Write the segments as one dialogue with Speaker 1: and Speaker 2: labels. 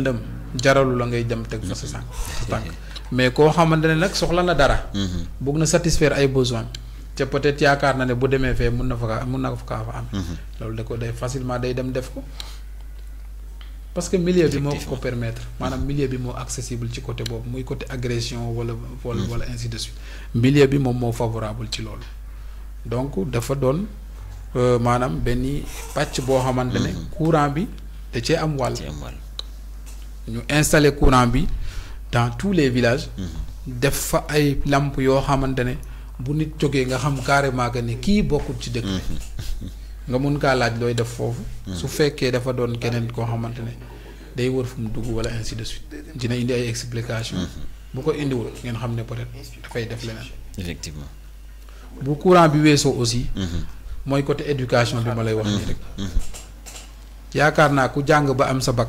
Speaker 1: lëndëm jaralu la ngay dem teg fa sa tànk mais koo xamante ne nag soxla na dara. bëgg na satisfaire ay besoins. te peut-être yaakaar na ne bu demee fee mun na fa kaa fa am. loolu da ko day facilement day dem def ko. parce que milieu bi moo ko permettre maanaam milieu bi moo accessible ci côté boobu muy côté agression wala ainsi de suite milieu bi moom moo favorable ci loolu donc dafa doon maanaam benn pàcc boo xamante ne courant bi da cee am wàll ñu installer courant bi dans tous les villages def fa ay lamp yoo xamante ne bu nit jógee nga xam carrément que ni kii bokkul ci dëkk bi nga mun kaa laaj looy def foofu. su fekkee dafa doon keneen koo xamante ne day wër fu mu dugg wala ainsi de suite dina indi ay explication bu ko indiwul ngeen xam ne peut-être dafay def leneen.
Speaker 2: effectivement
Speaker 1: bu courant bi weesoo aussi. mooy côté éducation bi ma lay wax nii rek. yaakaar naa ku jàng ba am sa bac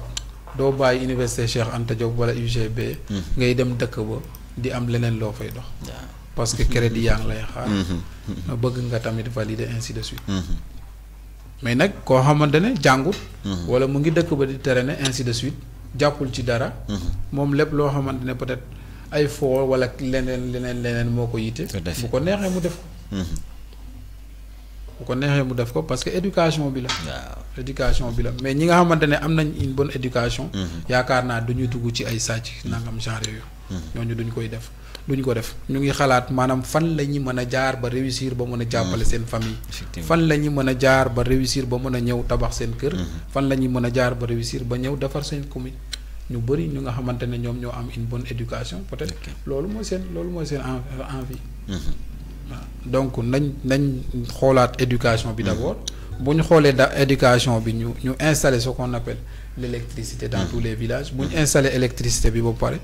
Speaker 1: doo bàyyi université Cheikh Anta Diop wala UGB. ngay dem dëkk ba di am leneen loo fay dox. parce que crédit yaa ngi lay xaar. bëgg nga tamit valider ainsi de suite. mais nag koo xamante ne jàngut. wala mu ngi dëkk ba di tere ne ainsi de suite jàppul ci dara. moom lépp loo xamante ne peut-être ay foo wala leneen moo ko yitte. bu ko neexee mu def ko. bu ko neexee mu def ko parce que éducation bi la. waaw éducation bi la mais ñi nga xamante ne am nañ une bonne éducation. yaakaar naa du ñu dugg ci ay sàcc nangam genre yooyu. ñooñu duñ ko def ñu ngi xalaat maanaam fan la ñu mën a jaar ba réussir ba mën a jàppale seen famille. fan la ñu mën a jaar ba réussir ba mën a ñëw tabax seen kër. fan la ñu mën a jaar ba réussir ba ñëw defar seen commune. ñu bëri ñu nga xamante ne ñoom ñoo am une bonne éducation peut-être loolu mooy seen envie. waaw donc nañ xoolaat éducation bi d'abord. bu ñu xoolee éducation bi ñu installer ce qu'on appelle l'électricité dans tous les villages bu ñu installer électricité bi ba pare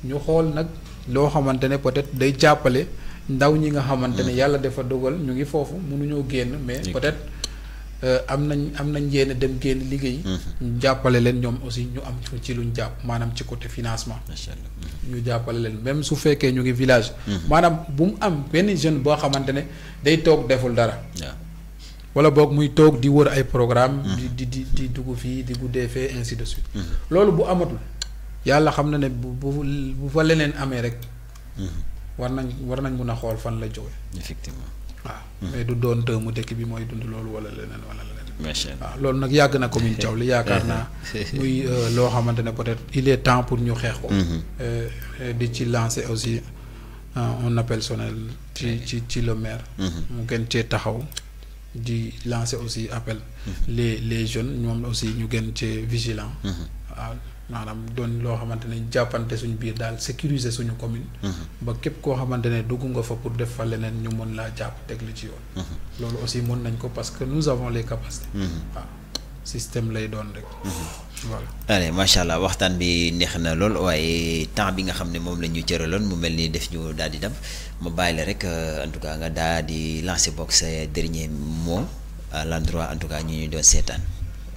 Speaker 1: ñu xool nag. loo xamante ne peut-être day jàppale ndaw ñi nga xamante ne yàlla dafa dogal ñu ngi foofu mënuñoo génn mais peut-être am nañ yéen dem génn liggéey. ñu jàppale leen ñoom aussi ñu am ci luñ jàpp maanaam ci côté financement. ñu jàppale leen même su fekkee ñu ngi village. maanaam bu mu am benn jeune boo xamante ne day toog deful dara. wala boog muy toog di wër ay programme di dugg fii di guddee fee ainsi de suite. loolu bu amatul. yàlla xam na ne bu fa leneen amee rek. war nañ mun a xool fan la jóge.
Speaker 2: effectivement
Speaker 1: waaw. mais du doon mu dëkk bi mooy dund loolu wala leneen.
Speaker 2: macha allah
Speaker 1: waaw loolu nag yàgg na commune Thiawlé yaakaar naa. muy loo xamante ne peut-être il est temps pour ñu xeex ko. di ci lancer aussi un appel solennel ci le maire. mu gën cee taxaw. di lancer aussi appel. les jeunes ñoom aussi ñu gën cee vigilant. waaw. maanaam doon loo xamante ne jàppante suñu biir daal sécuriser suñu commune. ba képp koo xamante ne dugg nga fa pour def fa leneen ñu mën laa jàpp teg li ci yoon. loolu aussi mën nañ ko parce que nous avons les capacités. waaw système lay doon rek. voilà.
Speaker 2: allez macha allah waxtaan bi neex na lool waaye temps bi nga xam ne moom la ñu cëraloon mu mel ni def ñu daal di dem ma bàyyi la rek en tout cas nga daal di lancer boog sa dernier mot à l'endroit en tout cas ñu doon seetaan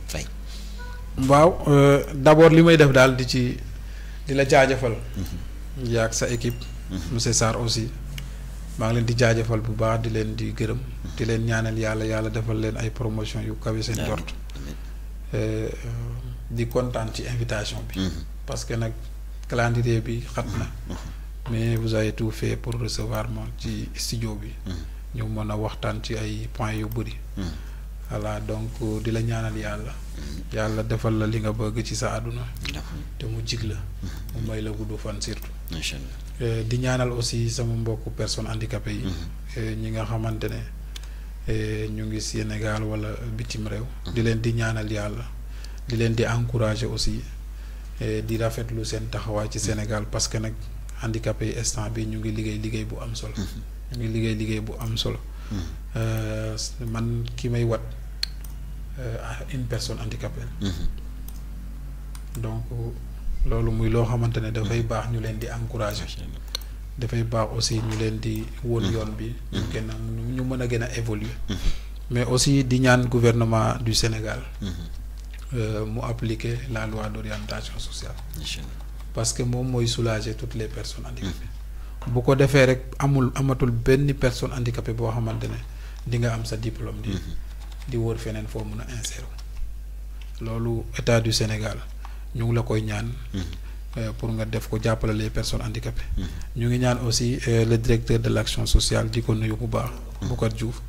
Speaker 2: fay.
Speaker 1: waaw d'abord li may def daal di la jaajëfal. yaag sa équipe. monsieur Sarr aussi maa ngi leen di jaajëfal bu baax di leen di gërëm. di leen ñaanal yàlla defal leen ay promotion yu kawe seen jort. di kontaan ci invitation bi. parce que nag calendrier bi xat na. mais vous avez tout fait pour recevoir ma ci studio bi. ñu mën a waxtaan ci ay points yu bëri. voilà donc di la ñaanal yàlla defal la li nga bëgg ci sa àdduna te mu jig la mu may la gudd fan surtout di ñaanal aussi sama mbokku personnes handicapées yi ñi nga xamante ne ñu ngi Sénégal wala bitim réew di leen di ñaanal yàlla di leen di encourager aussi di rafetlu seen taxawaay ci Sénégal parce que nag handicapé yi instant bi ñu ngi liggéey bu am solo ñu ngi liggéey bu am solo man ki may wat une personne handicapée. donc loolu muy loo xamante ne dafay baax ñu leen di encourager dafay baax aussi ñu leen di won yoon bi ñu mën a gën a évoluer mais aussi di ñaan gouvernement du Sénégal mu appliquer la loi d'orientation sociale parce que moom mooy soulager toutes les personnes handicapées bu ko defee rek amatul benn personne handicapée boo xamante ne di nga am sa diplôme di wër feneen foo mun a insérer loolu état du Sénégal ñu ngi la koy ñaan. Pour nga def ko jàppale les personnes handicapées. ñu ngi ñaan aussi le directeur de l'action sociale di ko nuyu bu baax. Boucar Diouf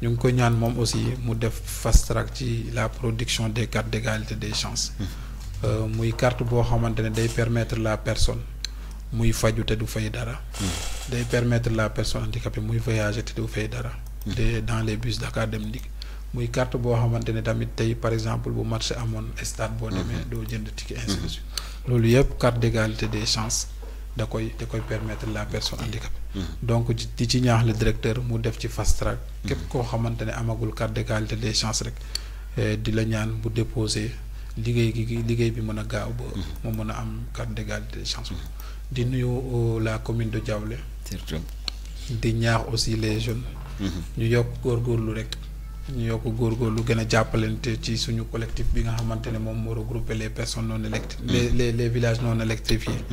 Speaker 1: ñu ngi koy ñaan moom aussi mu def fast track ci la production des cartes d'égalité des chances. muy carte boo xamante ne day permettre la personne muy faju te du fay dara. day permettre la personne handicapée muy voyager te du fay dara. dans les bus Dakar Dem Dikk. muy carte boo xamante ne tamit tey par exemple bu marché amoon stade boo demee doo jënd ticket ainsi de suite loolu yëpp carte d'égalité des chances da koy permettre la personne handicapée. donc di ci ñaax le directeur mu def ci fast track. képp koo xamante ne amagul carte d'égalité des chances rek di la ñaan bu déposer liggéey bi mën a gaaw ba mu mën a am carte d'égalité des chances. di nuyu la commune de Diaoulé.
Speaker 2: surtout
Speaker 1: di ñaax aussi les jeunes. ñu yokk góorgóorlu rek. ñu yokk góorgóorlu gën a jàppalante ci suñu collectif bi nga xamante ne moom moo regroupé les personnes non électrifiées les villages non électrifiés.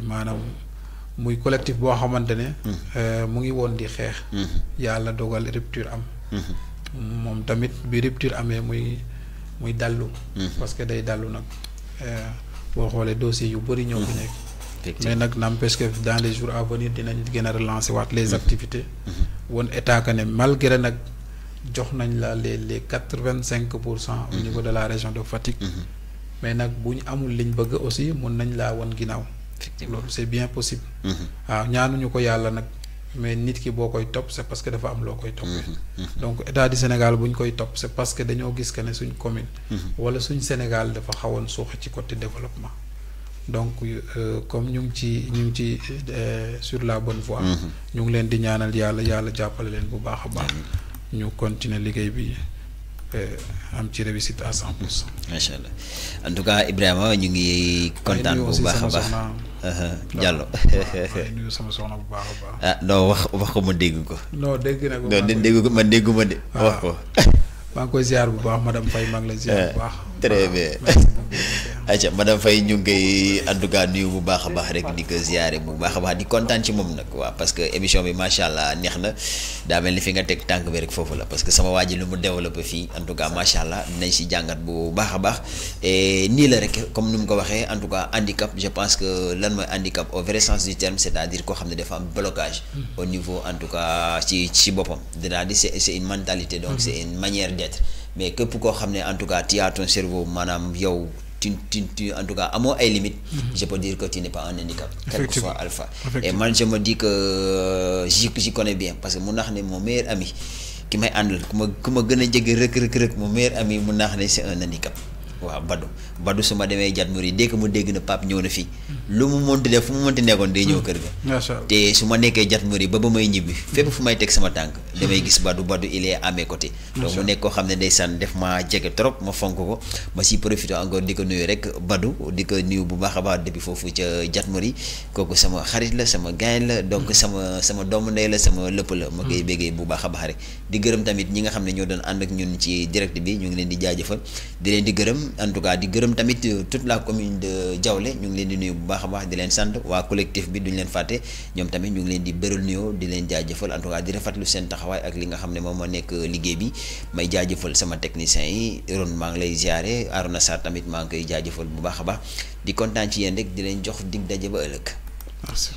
Speaker 1: maanaam muy collectif boo xamante ne. mu ngi woon di xeex. yàlla dogal rupture am. moom tamit bi rupture amee muy dallu. parce que day dallu nag boo xoolee dossiers yu bëri ñoo fi nekk. mais nag n'empêche que dans les jours à venir dinañ gën a relancer waat les activités. woon état que ne malgré nag. jox nañ la les 85% au niveau de la région de Fatick. mais nag bu ñu amul liñ bëgg aussi mun nañ laa won ginnaaw. loolu c'est bien possible. waaw ñaanuñu ko yàlla nag mais nit ki boo koy topp c'est parce que dafa am loo koy toppee. donc état du Sénégal bu ñu koy topp c'est parce que dañoo gis que ne suñ commune. wala suñ Sénégal dafa xawoon suuxe ci côté développement. donc comme ñu ngi ci sur la bonne voie. ñu ngi leen di ñaanal yàlla jàppale leen bu baax a baax. ñu continuer liggéey bi am ci réussite à 100%.
Speaker 2: macha allah en tout cas Ibrahima ñu ngi kontaan bu baax a baax. Diallo.
Speaker 1: nuyu sama soxna bu baax a baax.
Speaker 2: ah non wax ko ma dégg ko.
Speaker 1: non dégg na ko.
Speaker 2: non dégg ko man dégguma de. wax ko.
Speaker 1: maa ngi koy ziar bu baax madame Faye maa ngi lay ziar bu baax.
Speaker 2: très bien. ayca madame Faye ñu ngi koy en tout cas nuyu bu baax a baax rek di ko ziare bu baax a baax di kontaan ci moom nag waaw parce que émission bi macha allah neex na daa mel ni fi nga teg tànk bi rek foofu la parce que sama waa ji lu mu développé fii en tout cas macha allah dinañ si jàngat bu baax a baax et nii la rek comme ni mu ko waxee en tout cas handicap je pense que lan mooy handicap au vrai sens du terme c'est-à-dire koo xam ne dafa am blocage. au niveau en tout cas ci boppam c'est-à-dire c'est une mentalité donc c'est une manière d'être mais képp koo xam ne en tout cas tu as ton cerveau maanaam yow. tu en tout cas amoo ay limites. je peux dire que tu n'es pas un handicap. quel que soit alpha. Et man je me dis que j'y connais bien parce que mun naa xam ne mon meilleur ami ki may àndal ku ma gën a jege rëkk mon meilleur ami mun naa xam ne c'est un handicap. waaw Badou su ma demee Jatmuri dès que mu dégg na Pape ñëw na fii lu mu mënti def fu mu mënti nekkoon day ñëw kër ga.
Speaker 1: macha allah
Speaker 2: te su ma nekkee Jatmuri ba may ñibbi fépp fu may teg sama tànk damay gis Badou il est à mes côtés. donc mu nekk koo xam ne ndeysaan def ma jege trop ma fonk ko ma si profité encore di ko nuyu rek Badou di ko nuyu bu baax a baax depuis foofu ca Jatmuri kooku sama xarit la sama gain la donc sama doomu ndey la sama lëpp la ma koy béggee bu baax a baax rek di gërëm tamit ñi nga xam ne ñoo doon ànd ak ñun ci direct bi ñu ngi leen di jaajëfal di leen di gërëm en tout cas di gërëm tamit toute la commune de Diaoulé ñu ngi leen di nuyu bu baax a baax di leen sant waa collectif bi duñ leen fàtte ñoom tamit ñu ngi leen di bëral nuyoo di leen jaajëfal en tout cas di rafetlu seen taxawaay ak li nga xam ne moom moo nekk liggéey bi may jaajëfal sama technicien yi Ron maa ngi lay ziare Arona Sarr tamit maa ngi koy jaajëfal bu baax a baax di kontaan ci yéen rek di leen jox dig daje ba ëllëg.
Speaker 1: Merci.